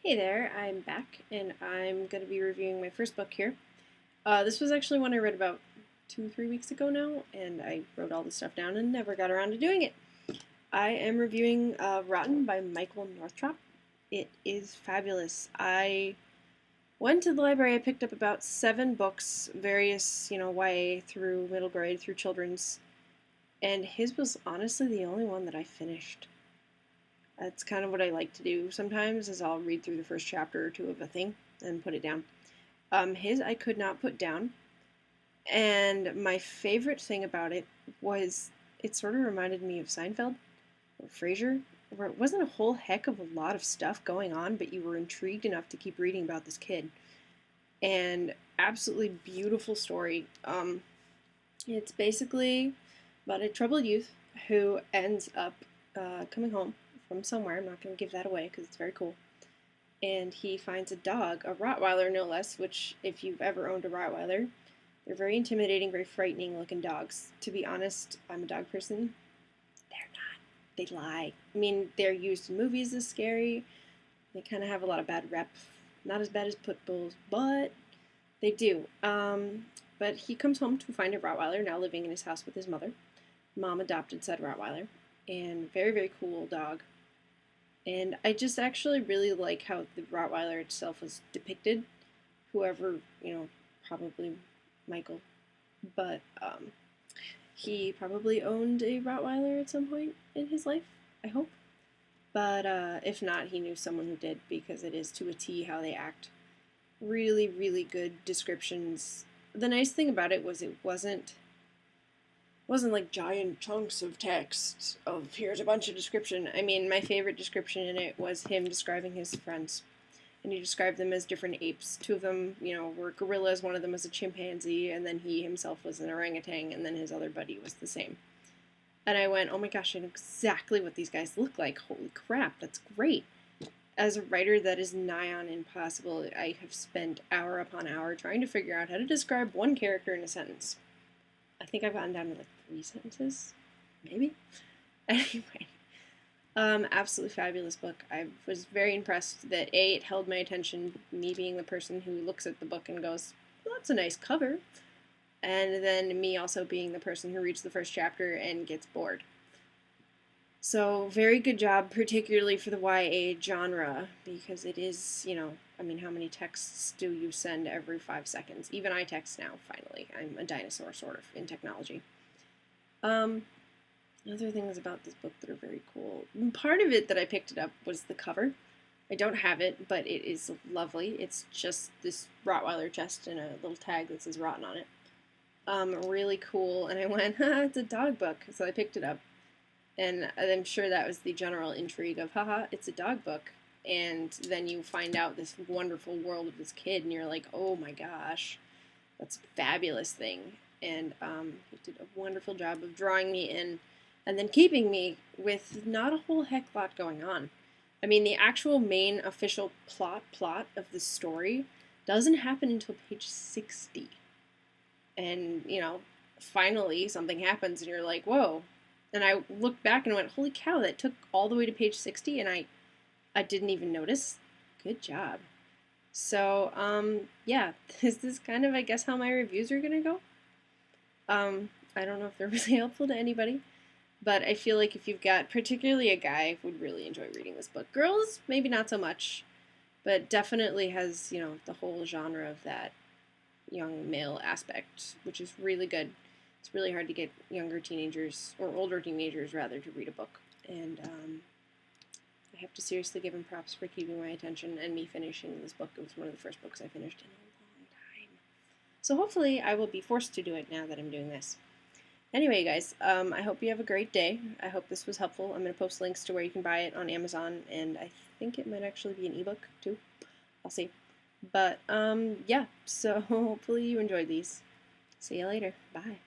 Hey there, I'm back and I'm going to be reviewing my first book here. This was actually one I read about 2 or 3 weeks ago now, and I wrote all this stuff down and never got around to doing it. I am reviewing Rotten by Michael Northrop. It is fabulous. I went to the library, I picked up about 7 books, various, YA through middle grade through children's, and his was honestly the only one that I finished. That's kind of what I like to do sometimes is I'll read through the first chapter or two of a thing and put it down. His I could not put down. And my favorite thing about it was it sort of reminded me of Seinfeld or Frasier, where it wasn't a whole heck of a lot of stuff going on, but you were intrigued enough to keep reading about this kid. And absolutely beautiful story. It's basically about a troubled youth who ends up coming home from somewhere. I'm not going to give that away because it's very cool. And he finds a dog, a Rottweiler no less, which, if you've ever owned a Rottweiler, they're very intimidating, very frightening looking dogs. To be honest, I'm a dog person. They're not. They lie. I mean, they're used in movies as scary. They kind of have a lot of bad rep. Not as bad as pit bulls, but they do. But he comes home to find a Rottweiler now living in his house with his mother. Mom adopted said Rottweiler, and very, very cool dog. And I just actually really like how the Rottweiler itself was depicted. Whoever, probably Michael, but he probably owned a Rottweiler at some point in his life, I hope. But if not, he knew someone who did because it is to a T how they act. Really, really good descriptions. The nice thing about it was it wasn't like giant chunks of text of here's a bunch of description. I mean, my favorite description in it was him describing his friends. And he described them as different apes. 2 of them, were gorillas, one of them was a chimpanzee, and then he himself was an orangutan, and then his other buddy was the same. And I went, oh my gosh, I know exactly what these guys look like. Holy crap, that's great. As a writer, that is nigh on impossible. I have spent hour upon hour trying to figure out how to describe one character in a sentence. I think I've gotten down to like 3 sentences, maybe. Anyway, absolutely fabulous book. I was very impressed that it held my attention, me being the person who looks at the book and goes, well, that's a nice cover. And then me also being the person who reads the first chapter and gets bored. So, very good job, particularly for the YA genre, because it is, how many texts do you send every 5 seconds? Even I text now, finally. I'm a dinosaur, sort of, in technology. Other things about this book that are very cool. Part of it that I picked it up was the cover. I don't have it, but it is lovely. It's just this Rottweiler chest and a little tag that says Rotten on it. Really cool, and I went, it's a dog book, so I picked it up. And I'm sure that was the general intrigue of, haha, it's a dog book. And then you find out this wonderful world of this kid, and you're like, oh my gosh, that's a fabulous thing. And he did a wonderful job of drawing me in and then keeping me with not a whole heck lot going on. I mean, the actual main official plot of the story doesn't happen until page 60. And, finally something happens and you're like, whoa. And I looked back and went, holy cow, that took all the way to page 60 and I didn't even notice. Good job. So, yeah, this is kind of, I guess, how my reviews are going to go. I don't know if they're really helpful to anybody, but I feel like if you've got, particularly a guy, would really enjoy reading this book. Girls, maybe not so much, but definitely has, the whole genre of that young male aspect, which is really good. It's really hard to get younger teenagers, or older teenagers rather, to read a book. And I have to seriously give him props for keeping my attention and me finishing this book. It was one of the first books I finished in a long time. So hopefully I will be forced to do it now that I'm doing this. Anyway, guys, I hope you have a great day. I hope this was helpful. I'm going to post links to where you can buy it on Amazon, and I think it might actually be an ebook, too. I'll see. But, yeah, so hopefully you enjoyed these. See you later. Bye.